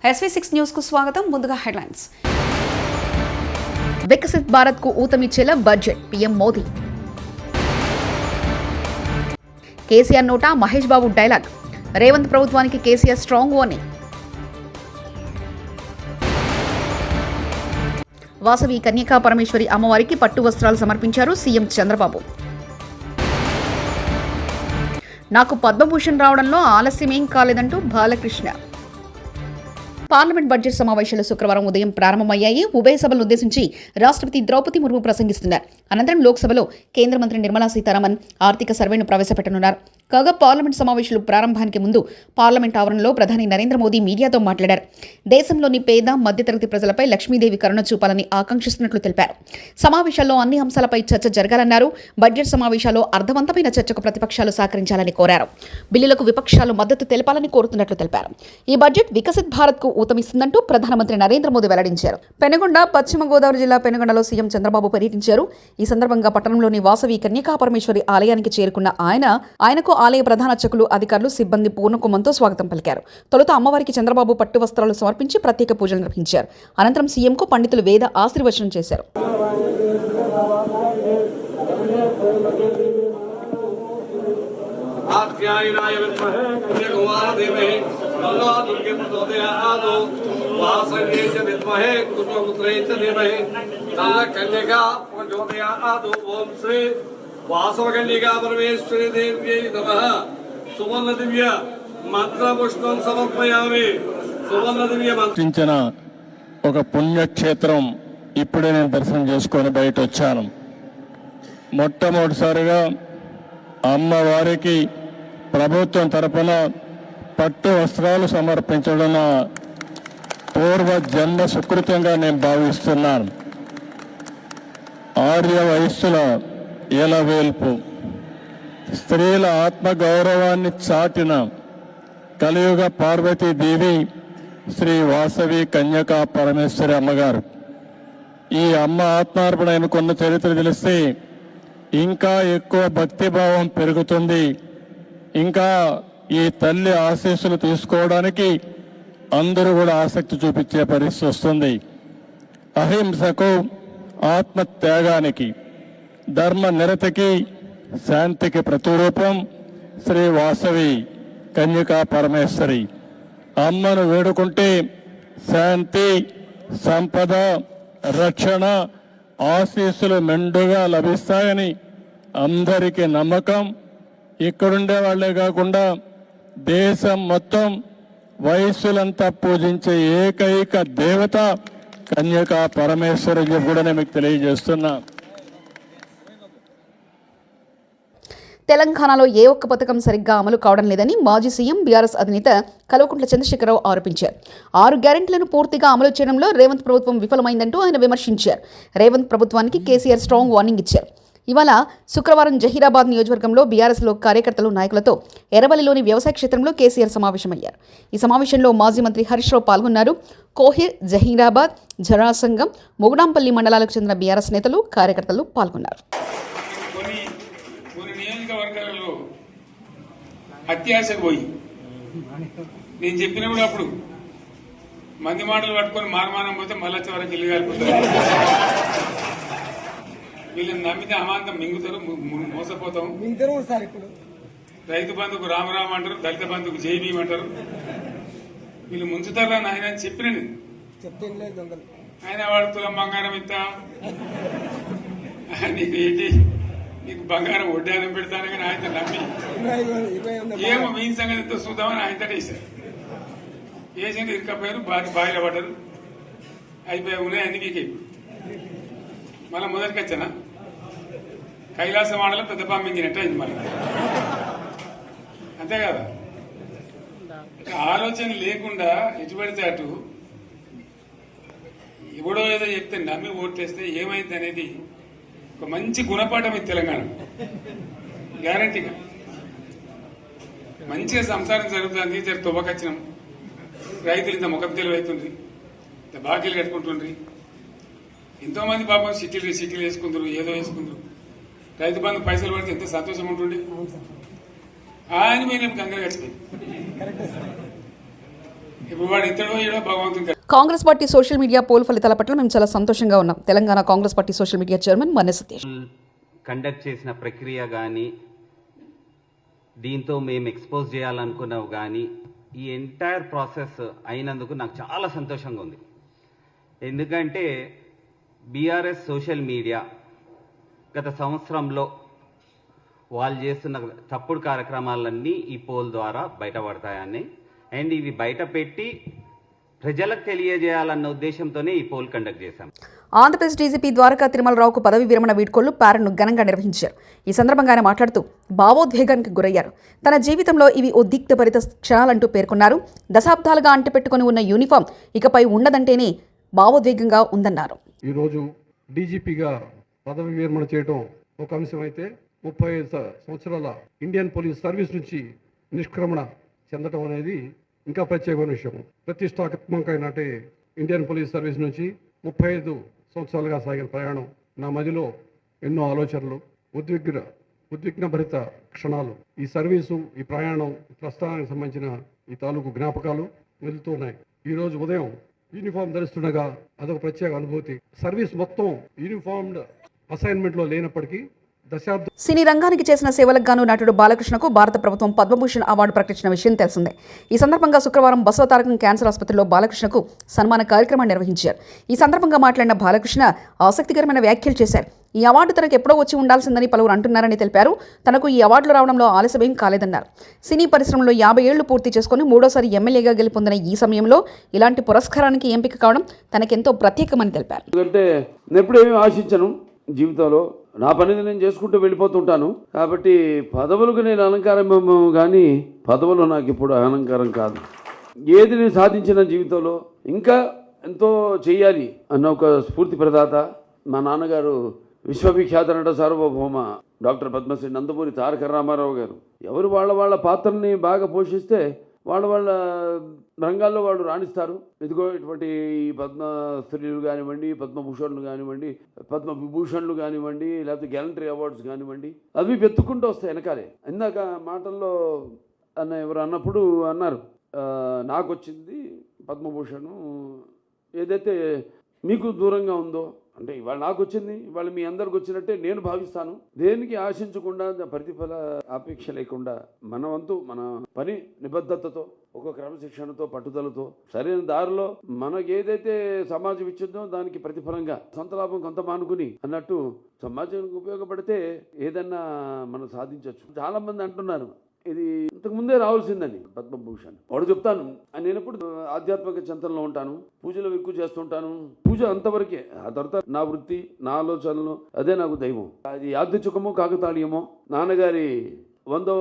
SV6 news కు స్వాగతం. ముందుగా హెడ్లైన్స్. వికసిత్ భారత్ కు ఊతమిచ్చేలా బడ్జెట్ పీఎం మోదీ. కేసీఆర్ నోటా మహేష్ బాబు డైలాగ్. రేవంత్ ప్రభుత్వానికి కేసీఆర్ స్ట్రాంగ్ వార్నింగ్. వాసవి కన్యకా పరమేశ్వరి అమ్మవారికి పట్టు వస్త్రాలు సమర్పించారు సీఎం చంద్రబాబు. నాకు పద్మభూషణ్ రావడంలో ఆలస్యమేం కాలేదంటూ బాలకృష్ణ. పార్లమెంట్ బడ్జెట్ సమావేశాలు శుక్రవారం ఉదయం ప్రారంభమయ్యాయి. ఉభయ సభలను ఉద్దేశించి రాష్ట్రపతి ద్రౌపది ముర్ము ప్రసంగిస్తున్నారు. అనంతరం లోక్సభలో కేంద్ర మంత్రి నిర్మలా సీతారామన్ ఆర్థిక సర్వేను ప్రవేశపెట్టనున్నారు. కాగా పార్లమెంట్ సమావేశాలు ప్రారంభానికి ముందు పార్లమెంట్ ఆవరణలో ప్రధాని నరేంద్ర మోదీ మీడియాతో మాట్లాడారు. దేశంలోని పేద మధ్యతరగతి ప్రజలపై లక్ష్మీదేవి కరుణ చూపాలని ఆకాంక్షిస్తున్నట్లు తెలిపారు. సమావేశాల్లో అన్ని అంశాలపై చర్చ జరగాలన్నారు. బడ్జెట్ సమావేశాల్లో అర్థవంతమైన చర్చకు ప్రతిపక్షాలు సహకరించాలని కోరారు. బిల్లులకు విపక్షాలు మద్దతు తెలపాలని కోరుతున్నట్లు తెలిపారు. ఈ బడ్జెట్ వికసిత్ భారత్ కు ఊతమిస్తుందంటూ ప్రధానమంత్రి నరేంద్ర మోదీ వెల్లడించారు. పెనుగొండ పశ్చిమ గోదావరి జిల్లా పెనుగొండలో సీఎం చంద్రబాబు పర్యటించారు. ఈ సందర్భంగా పట్టణంలోని వాసవి కన్యకా పరమేశ్వరి ఆలయానికి చేరుకున్న ఆయనకు ఆలయ ప్రధాన అర్చకులు, అధికారులు, సిబ్బంది పూర్ణకుంభంతో స్వాగతం పలికారు. తొలుత అమ్మవారికి చంద్రబాబు పట్టు వస్త్రాలు సమర్పించి ప్రత్యేక పూజలు నిర్వహించారు. అనంతరం సీఎంకు పండితులు వేద ఆశీర్వచనం చేశారు. వాసవకన్యకా పరమేశ్వరి దేవ్యై నమః. సువర్ణ దివ్య మంత్రపుష్పం సమర్పయామి. సువర్ణ దివ్య మంత్రించిన ఒక పుణ్యక్షేత్రం ఇప్పుడే నేను దర్శనం చేసుకొని బయట వచ్చాను. మొట్టమొదటిసారిగా అమ్మవారికి ప్రభుత్వం తరపున పట్టు వస్త్రాలు సమర్పించడం పూర్వ జన్మ సుకృతంగా నేను భావిస్తున్నాను. ఆర్య వయస్సుల ఎలవేల్పు, స్త్రీల ఆత్మగౌరవాన్ని చాటిన కలియుగ పార్వతీదేవి శ్రీ వాసవి కన్యకా పరమేశ్వరి అమ్మగారు. ఈ అమ్మ ఆత్మార్పణ అనుకున్న చరిత్ర తెలిస్తే ఇంకా ఎక్కువ భక్తిభావం పెరుగుతుంది. ఇంకా ఈ తల్లి ఆశీస్సులు తీసుకోవడానికి అందరూ కూడా ఆసక్తి చూపించే పరిస్థితి వస్తుంది. అహింసకు, ఆత్మత్యాగానికి, ధర్మ నిరతకి, శాంతికి ప్రతిరూపం శ్రీ వాసవి కన్యకా పరమేశ్వరి. అమ్మను వేడుకుంటే శాంతి, సంపద, రక్షణ, ఆశీస్సులు మెండుగా లభిస్తాయని అందరికీ నమ్మకం. ఇక్కడుండే వాళ్లే కాకుండా దేశం మొత్తం వయస్సులంతా పూజించే ఏకైక దేవత కన్యకా పరమేశ్వరి కూడా నేను మీకు తెలియజేస్తున్నా. తెలంగాణలో ఏ ఒక్క పథకం సరిగ్గా అమలు కావడం లేదని మాజీ సీఎం బీఆర్ఎస్ అధినేత కల్వకుంట్ల చంద్రశేఖరరావు ఆరోపించారు. 6 గ్యారెంటీలను పూర్తిగా అమలు చేయడంలో రేవంత్ ప్రభుత్వం విఫలమైందంటూ ఆయన విమర్శించారు. రేవంత్ ప్రభుత్వానికి కేసీఆర్ స్ట్రాంగ్ వార్నింగ్ ఇచ్చారు. ఇవాళ శుక్రవారం జహీరాబాద్ నియోజకవర్గంలో బీఆర్ఎస్లో కార్యకర్తలు, నాయకులతో ఎర్రవల్లిలోని వ్యవసాయ క్షేత్రంలో కేసీఆర్ సమావేశమయ్యారు. ఈ సమావేశంలో మాజీ మంత్రి హరీష్ రావు పాల్గొన్నారు. కోహిర్, జహీరాబాద్, జరాసంగం, మొగుడాంపల్లి మండలాలకు చెందిన బీఆర్ఎస్ నేతలు, కార్యకర్తలు పాల్గొన్నారు. వర్గాలలో అత్యాశకు పోయి నేను చెప్పినప్పుడు అప్పుడు మంది మాటలు పట్టుకొని మారమానం పోతే మళ్ళీ చివరికి ఇల్లు కాలిపోతారు. వీళ్ళని నమ్మితే అమాంతం మింగుతారు, మోసపోతాం. రైతు బంధుకు రామరామ అంటారు, దళిత బంధుకు జై భీమ్ అంటారు. వీళ్ళు ముంచుతారా నాయన చెప్పిన ఆయన వాడు తులం బంగారం ఇస్తా, నీకు ఏంటి, నీకు బంగారం వడ్డానం పెడతాను కానీ ఆయన నమ్మి ఏమో మీ సంగతి ఎంతో చూద్దామని ఆయన వేశారు. వేసింది ఇరుకపోయారు, బావిలో పడ్డారు, అయిపోయి ఉన్నాయి అన్ని వీకే. మళ్ళీ మొదటికి వచ్చానా కైలాస మాటలో పెద్ద పంపించినట్టు అయింది. మళ్ళీ అంతే కదా, ఆలోచన లేకుండా ఎటు పడితే అటు ఎవడో ఏదో చెప్తే నమ్మి ఓట్లేస్తే ఏమైంది అనేది ఒక మంచి గుణపాఠం ఇది తెలంగాణ. గ్యారంటీగా మంచిగా సంసారం జరుగుతుంది. జర తువ్వకచ్చినాం, రైతులు ఇంత ముఖం తెలివైతుంది, ఇంత బాకీలు కట్టుకుంటుండ్రి. ఎంతో మంది పాపం సిటీలు వేసుకుంటారు, ఏదో వేసుకుంటారు. రైతు బంధు పైసలు పడితే ఎంత సంతోషం ఉంటుండే. ఆయన మీద గంగలు గడిచిపోయింది. ఇప్పుడు వాడు ఇతడో ఏడో భగవంతుడు. Congress party social media poll ఫలితాల పట్ల మేము చాలా సంతోషంగా ఉన్నాం. Telangana Congress party social media chairman Manne Satish conduct చేసిన ప్రక్రియ కానీ, దీంతో మేము ఎక్స్పోజ్ చేయాలనుకున్నవి కానీ, ఈ ఎంటైర్ ప్రాసెస్ అయినందుకు నాకు చాలా సంతోషంగా ఉంది. ఎందుకంటే బీఆర్ఎస్ సోషల్ మీడియా గత సంవత్సరంలో వాళ్ళు చేస్తున్న తప్పుడు కార్యక్రమాలన్నీ ఈ పోల్ ద్వారా బయటపడతాయని, అండ్ ఇవి బయట పెట్టి ప్రజలకు తెలియజేయాలన్న ఉద్దేశంతోనే ఈ పోల్ కండక్ట్ చేశాం. ఆంధ్రప్రదేశ్ డీజీపీ ద్వారకా తిరుమలరావుకు పదవి విరమణ వీడ్కోళ్లు ప్యారెడ్ను ఘనంగా నిర్వహించారు. ఈ సందర్భంగా ఆయన మాట్లాడుతూ భావోద్వేగానికి గురయ్యారు. తన జీవితంలో ఇవి ఉద్రిక్తభరిత క్షణాలంటూ పేర్కొన్నారు. దశాబ్దాలుగా అంటిపెట్టుకుని ఉన్న యూనిఫామ్ ఇకపై ఉండదంటేనే భావోద్వేగంగా ఉందన్నారు. ఈరోజు డీజీపీగా పదవి విరమణ చేయడం ఒక అంశం అయితే, 35 సంవత్సరాల ఇండియన్ పోలీస్ సర్వీస్ నుంచి నిష్క్రమణ చెందడం అనేది ఇంకా ప్రత్యేకమైన విషయం. ప్రతిష్టాత్మకమైన ఇండియన్ పోలీస్ సర్వీస్ నుంచి 35 సంవత్సరాలుగా సాగిన ప్రయాణం, నా మదిలో ఎన్నో ఆలోచనలు, ఉద్విగ్నభరిత క్షణాలు, ఈ సర్వీసు, ఈ ప్రయాణం, ప్రస్థానానికి సంబంధించిన ఈ తాలూకు జ్ఞాపకాలు వెళ్తూ ఉన్నాయి. ఈరోజు ఉదయం యూనిఫామ్ ధరిస్తుండగా అదొక ప్రత్యేక అనుభూతి. సర్వీస్ మొత్తం యూనిఫామ్డ్ అసైన్మెంట్లో లేనప్పటికీ సినీ రంగానికి చేసిన సేవలకు గాను నటుడు బాలకృష్ణకు భారత ప్రభుత్వం పద్మభూషణ్ అవార్డు ప్రకటించిన విషయం తెలిసిందే. ఈ సందర్భంగా శుక్రవారం బసవతారకం క్యాన్సర్ ఆసుపత్రిలో బాలకృష్ణకు సన్మాన కార్యక్రమాన్ని నిర్వహించారు. ఈ సందర్భంగా మాట్లాడిన బాలకృష్ణ ఆసక్తికరమైన వ్యాఖ్యలు చేశారు. ఈ అవార్డు తనకు ఎప్పుడో వచ్చి ఉండాల్సిందని పలువురు అంటున్నారని తెలిపారు. తనకు ఈ అవార్డులు రావడంలో ఆలస్యమేం కాలేదన్నారు. సినీ పరిశ్రమలో 50 ఏళ్లు పూర్తి చేసుకుని మూడోసారి ఎమ్మెల్యేగా గెలుపొందిన ఈ సమయంలో ఇలాంటి పురస్కారానికి ఎంపిక కావడం తనకెంతో ప్రత్యేకమని తెలిపారు. ఎందుకంటే నేను ఎప్పుడు ఏమీ ఆశించను జీవితంలో, నా పనిని నేను చేసుకుంటూ వెళ్ళిపోతుంటాను. కాబట్టి పదవులకు నేను అలంకారం కానీ పదవులు నాకు ఇప్పుడు అలంకారం కాదు. ఏది నేను సాధించిన జీవితంలో ఇంకా ఎంతో చెయ్యాలి అన్న ఒక స్ఫూర్తి ప్రదాత మా నాన్నగారు, విశ్వవిఖ్యాత నట సార్వభౌమ డాక్టర్ పద్మశ్రీ నందమూరి తారక రామారావు గారు. ఎవరు వాళ్ళ పాత్రని బాగా పోషిస్తే వాళ్ళ రంగాల్లో వాళ్ళు రాణిస్తారు. ఇదిగో ఇటువంటి పద్మశ్రీలు కానివ్వండి, పద్మభూషణ్లు కానివ్వండి, పద్మవిభూషణ్లు కానివ్వండి, లేకపోతే గ్యాలంటరీ అవార్డ్స్ కానివ్వండి, అవి వెతుక్కుంటూ వస్తాయి వెనకాలే. ఇందాక మాటల్లో ఎవరు అన్నప్పుడు అన్నారు, నాకు వచ్చింది పద్మభూషణ్, ఏదైతే మీకు దూరంగా ఉందో అంటే ఇవాళ నాకు వచ్చింది, ఇవాళ మీ అందరికి వచ్చినట్టే నేను భావిస్తాను. దేనికి ఆశించకుండా, ప్రతిఫల అపేక్ష లేకుండా మన వంతు మన పని నిబద్ధతతో, ఒక క్రమశిక్షణతో, పట్టుదలతో, సరైన దారిలో మనకి ఏదైతే సమాజం ఇచ్చిందో దానికి ప్రతిఫలంగా సొంత లాభం కొంత మానుకుని అన్నట్టు సమాజానికి ఉపయోగపడితే ఏదన్నా మనం సాధించవచ్చు. చాలా మంది అంటున్నారు ఇది ఇంతకు ముందే రావాల్సిందని పద్మభూషణ్. వాడు చెప్తాను, నేను ఎప్పుడు ఆధ్యాత్మిక చింతనలో ఉంటాను, పూజలు ఎక్కువ చేస్తుంటాను. పూజ అంతవరకే, ఆ తర్వాత నా వృత్తి, నా ఆలోచనలు, అదే నాకు దైవం. అది యాదృచ్ఛికమో కాకతాళీయమో, నాన్నగారి 100వ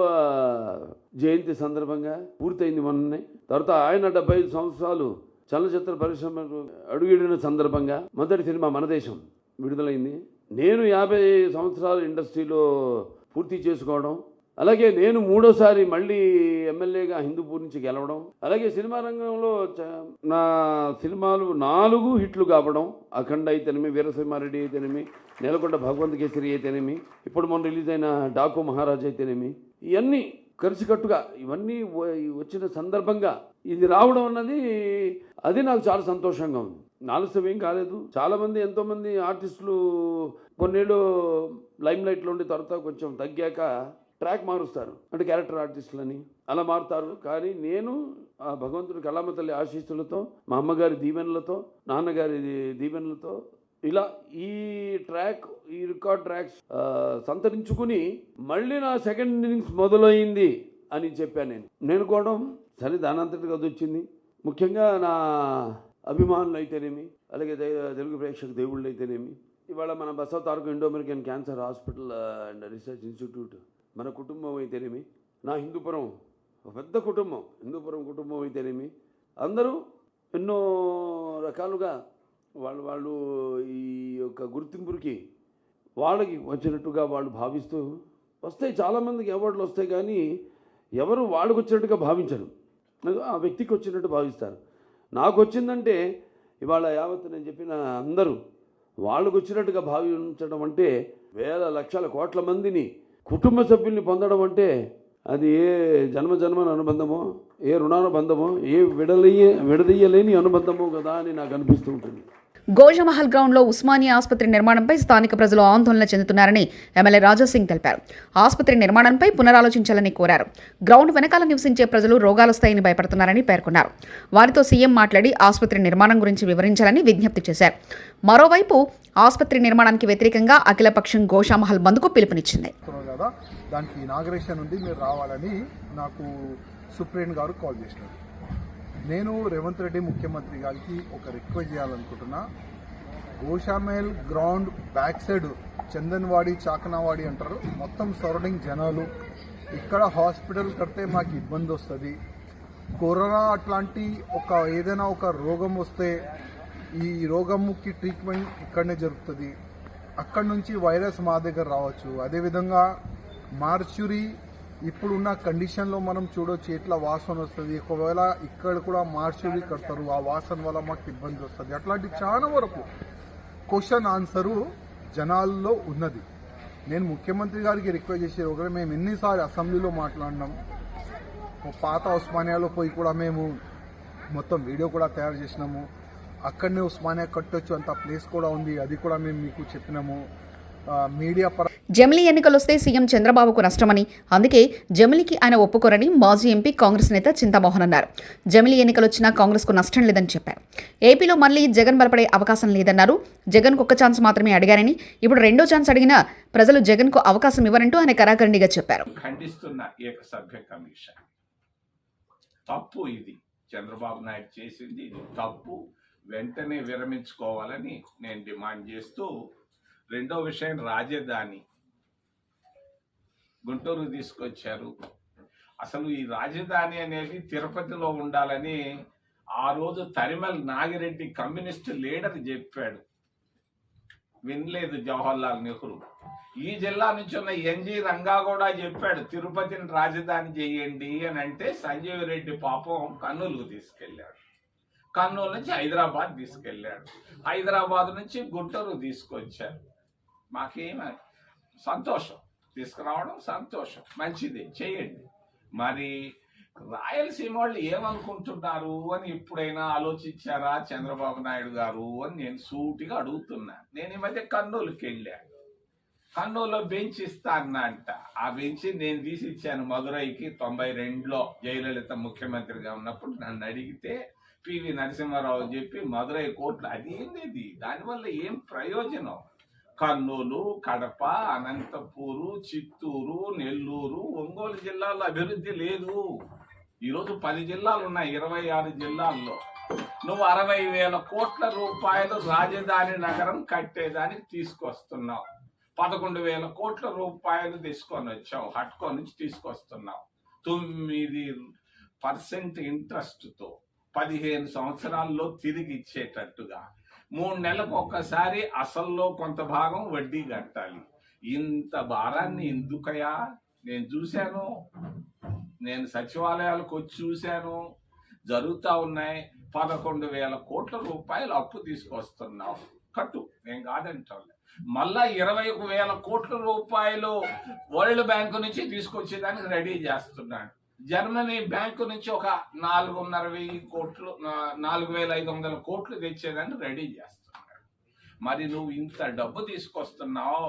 జయంతి సందర్భంగా పూర్తయింది మొన్ననే. తర్వాత ఆయన 75 సంవత్సరాలు చలనచిత్ర పరిశ్రమకు అడుగిడిన సందర్భంగా మొదటి సినిమా మన దేశం విడుదలైంది. నేను 50 సంవత్సరాలు ఇండస్ట్రీలో పూర్తి చేసుకోవడం, అలాగే నేను 3వసారి మళ్ళీ ఎమ్మెల్యేగా హిందూపూర్ నుంచి గెలవడం, అలాగే సినిమా రంగంలో నా సినిమాలు 4 హిట్లు కావడం, అఖండ అయితేనేమి, వీరసింహారెడ్డి అయితేనేమి, నేలకొండ భగవంత్ కేసరి అయితేనేమి, ఇప్పుడు మొన్న రిలీజ్ అయిన డాకు మహారాజ్ అయితేనేమి, ఇవన్నీ కలిసికట్టుగా ఇవన్నీ వచ్చిన సందర్భంగా ఇది రావడం అన్నది అది నాకు చాలా సంతోషంగా ఉంది. ఆలస్యం ఏం కాలేదు. చాలామంది ఎంతోమంది ఆర్టిస్టులు కొన్నేళ్ళు లైమ్ లైట్లో ఉండి తర్వాత కొంచెం తగ్గాక ట్రాక్ మారుస్తారు, అంటే క్యారెక్టర్ ఆర్టిస్టులని అలా మారుతారు. కానీ నేను ఆ భగవంతుడి కళామ తల్లి ఆశీస్సులతో, మా అమ్మగారి దీవెనలతో, నాన్నగారి దీవెనలతో ఇలా ఈ రికార్డ్ ట్రాక్స్ సంతరించుకుని మళ్ళీ నా సెకండ్ ఇన్నింగ్స్ మొదలైంది అని చెప్పాను. నేను కూడా సరే దానంతటికి అది వచ్చింది. ముఖ్యంగా నా అభిమానులు అయితేనేమి, అలాగే తెలుగు ప్రేక్షక దేవుళ్ళు అయితేనేమి, ఇవాళ మన Basavatarakam Indo American cancer hospital and research institute, మన కుటుంబం అయితేనేమి, నా హిందూపురం పెద్ద కుటుంబం, హిందూపురం కుటుంబం అయితేనేమి, అందరూ ఎన్నో రకాలుగా వాళ్ళు ఈ యొక్క గుర్తింపుకి వాళ్ళకి వచ్చినట్టుగా వాళ్ళు భావిస్తూ వస్తాయి. చాలామందికి అవార్డులు వస్తాయి, కానీ ఎవరు వాళ్ళకి వచ్చినట్టుగా భావించరు, ఆ వ్యక్తికి వచ్చినట్టు భావిస్తారు. నాకు వచ్చిందంటే ఇవాళ యావత్ నేను చెప్పిన అందరూ వాళ్ళకు వచ్చినట్టుగా భావించడం అంటే, వేల లక్షల కోట్ల మందిని కుటుంబ సభ్యుల్ని పొందడం అంటే అది ఏ జన్మజన్మన అనుబంధమో, ఏ రుణానుబంధమో, ఏ విడదీయలేని అనుబంధమో కదా అని నాకు అనిపిస్తూ ఉంటుంది. గోషామహల్ గ్రౌండ్లో ఉస్మానియా ఆసుపత్రి నిర్మాణంపై స్థానిక ప్రజలు ఆందోళన చెందుతున్నారని ఎమ్మెల్యే రాజాసింగ్ తెలిపారు. ఆసుపత్రి నిర్మాణంపై పునరాలోచించాలని కోరారు. గ్రౌండ్ వెనకాల నివసించే ప్రజలు రోగాలొస్తాయని భయపడుతున్నారని పేర్కొన్నారు. వారితో సీఎం మాట్లాడి ఆసుపత్రి నిర్మాణం గురించి వివరించాలని విజ్ఞప్తి చేశారు. మరోవైపు ఆసుపత్రి నిర్మాణానికి వ్యతిరేకంగా అఖిలపక్షం గోషామహల్ బంద్కు పిలుపునిచ్చింది. దానికి ఇనాగ్రేషన్ ఉంది, మీరు రావాలని నాకు సుప్రీం గారు కాల్ చేసినారు. నేను రేవంత్ రెడ్డి ముఖ్యమంత్రి గారికి ఒక రిక్వెస్ట్ చేయాలనుకుంటున్నా. Goshamahal ground back side Chandanwadi, చాకనావాడి అంటారు, మొత్తం సరౌండింగ్ జనాలు. ఇక్కడ హాస్పిటల్ కడితే మాకు ఇబ్బంది వస్తుంది. కరోనా అట్లాంటి ఏదైనా ఒక రోగం వస్తే ఈ రోగముకి ట్రీట్మెంట్ ఇక్కడనే జరుగుతుంది. అక్కడి నుంచి వైరస్ మా దగ్గర రావచ్చు. అదేవిధంగా మార్చురీ ఇప్పుడున్న కండిషన్లో మనం చూడొచ్చు ఎట్లా వాసన వస్తుంది. ఒకవేళ ఇక్కడ కూడా మార్చురీ కడతారు, ఆ వాసన వల్ల మాకు ఇబ్బంది వస్తుంది. అట్లాంటి చాలా వరకు క్వశ్చన్ ఆన్సరు జనాల్లో ఉన్నది. నేను ముఖ్యమంత్రి గారికి రిక్వెస్ట్ చేసే ఒకవేళ మేము ఎన్నిసార్లు అసెంబ్లీలో మాట్లాడినాం, పాత ఉస్మానియాలో పోయి కూడా మేము మొత్తం వీడియో కూడా తయారు చేసినాము. అక్కడనే ఉస్మానియా కట్టొచ్చు అంత ప్లేస్ కూడా ఉంది, అది కూడా మేము మీకు చెప్పినాము. మీడియా జమిలీ ఎన్నికలొస్తే సీఎం చంద్రబాబుకు నష్టమని, అందుకే జమిలీకి ఆయన ఒప్పుకోరని మాజీ ఎంపీ కాంగ్రెస్ నేత చింతామోహన్ అన్నారు. జమిలీ ఎన్నికలొచ్చినా కాంగ్రెస్కు నష్టం లేదని చెప్పారు. ఏపీలో మళ్లీ జగన్ బలపడే అవకాశం లేదన్నారు. జగన్కు ఒక్క ఛాన్స్ మాత్రమే అడిగారని, ఇప్పుడు రెండో ఛాన్స్ అడిగినా ప్రజలు జగన్కు అవకాశం ఇవ్వరంటూ ఆయన కరాఖండిగా చెప్పారు. ఖండిస్తున్న ఏకసభ్య కమిషన్ తప్పు, ఇది చంద్రబాబు నాయుడు చేసింది, ఇది తప్పు, వెంటనే విరమించుకోవాలని నేను డిమాండ్ చేస్తూ, రెండో విషయం రాజధాని గుంటూరు తీసుకొచ్చారు. అసలు ఈ రాజధాని అనేది తిరుపతిలో ఉండాలని ఆ రోజు తరిమల్ నాగిరెడ్డి కమ్యూనిస్ట్ లీడర్ చెప్పాడు. వినలేదు జవహర్లాల్ నెహ్రూ. ఈ జిల్లా నుంచి ఉన్న ఎన్జి రంగా కూడా చెప్పాడు తిరుపతిని రాజధాని చేయండి అని. అంటే సంజీవ్ రెడ్డి పాపం కర్నూలుకు తీసుకెళ్ళాడు, కర్నూలు నుంచి హైదరాబాద్ తీసుకెళ్ళాడు, హైదరాబాద్ నుంచి గుంటూరు తీసుకొచ్చారు. మాకేం సంతోషం, తీసుకురావడం సంతోషం, మంచిది, చేయండి. మరి రాయలసీమ వాళ్ళు ఏమనుకుంటున్నారు అని ఎప్పుడైనా ఆలోచించారా చంద్రబాబు నాయుడు గారు అని నేను సూటిగా అడుగుతున్నా. నేను ఈ మధ్య కర్నూలుకి వెళ్ళాను. కర్నూలులో బెంచ్ ఇస్తా అన్నా అంట. ఆ బెంచ్ నేను తీసి ఇచ్చాను మదురైకి 92లో జయలలిత ముఖ్యమంత్రిగా ఉన్నప్పుడు. నన్ను అడిగితే పివి నరసింహారావు చెప్పి మదురై కోర్టులో అదేంది, దానివల్ల ఏం ప్రయోజనం? కర్నూలు, కడప, అనంతపూరు, చిత్తూరు, నెల్లూరు, ఒంగోలు జిల్లాల్లో అభివృద్ధి లేదు. ఈరోజు 10 జిల్లాలు ఉన్నాయి, 26 జిల్లాల్లో. నువ్వు 60,000 కోట్ల రూపాయలు రాజధాని నగరం కట్టేదానికి తీసుకొస్తున్నావు. 11,000 కోట్ల రూపాయలు తీసుకొని వచ్చావు, హట్కో నుంచి తీసుకొస్తున్నావు. 9% ఇంట్రెస్ట్తో 15 సంవత్సరాల్లో తిరిగి ఇచ్చేటట్టుగా 3 నెలలకు ఒక్కసారి అసల్లో కొంత భాగం వడ్డీ కట్టాలి. ఇంత భారాన్ని ఎందుకయా? నేను చూశాను, నేను సచివాలయాలకు వచ్చి చూశాను, జరుగుతూ ఉన్నాయి. 11,000 కోట్ల రూపాయలు అప్పు తీసుకొస్తున్నావు, కట్టు, నేను కాదంటాను. మళ్ళా 20,000 కోట్ల రూపాయలు వరల్డ్ బ్యాంకు నుంచి తీసుకొచ్చేదానికి రెడీ చేస్తున్నాడు. జర్మనీ బ్యాంకు నుంచి ఒక 4,500 కోట్లు, 4,500 కోట్లు తెచ్చేదాన్ని రెడీ చేస్తున్నాడు. మరి నువ్వు ఇంత డబ్బు తీసుకొస్తున్నావు,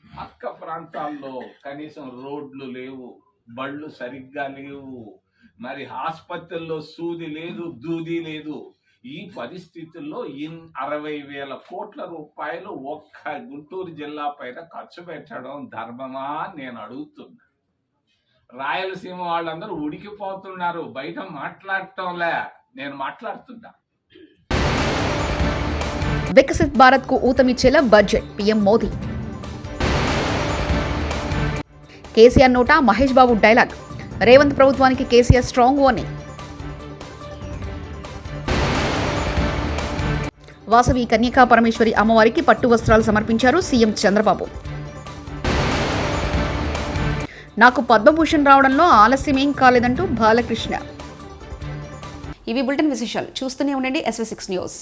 పక్క ప్రాంతాల్లో కనీసం రోడ్లు లేవు, బళ్ళు సరిగ్గా లేవు, మరి ఆసుపత్రుల్లో సూది లేదు, దూది లేదు. ఈ పరిస్థితుల్లో 60,000 కోట్ల రూపాయలు ఒక్క గుంటూరు జిల్లా పైన ఖర్చు పెట్టడం ధర్మమా నేను అడుగుతున్నా. రాయలసీమ వాళ్ళందరూ ఉడికిపోతున్నారు, బయట మాట్లాడటంలే, నేను మాట్లాడుతున్నా. వికసిత్ భారత్ కు ఊతమిచ్చేలా బడ్జెట్ పీఎం మోదీ. కేసీఆర్ నోటా మహేష్ బాబు డైలాగ్. రేవంత్ ప్రభుత్వానికి కేసీఆర్ స్ట్రాంగ్ వార్నింగ్. వాసవి కన్యకా పరమేశ్వరి అమ్మవారికి పట్టు వస్త్రాలు సమర్పించారు సీఎం చంద్రబాబు. నాకు పద్మభూషణ్ రావడంలో ఆలస్యమేం కాలేదంటూ బాలకృష్ణ. ఇవి బులెటిన్ విశేషాలు. చూస్తూనే ఉండండి SV6 న్యూస్.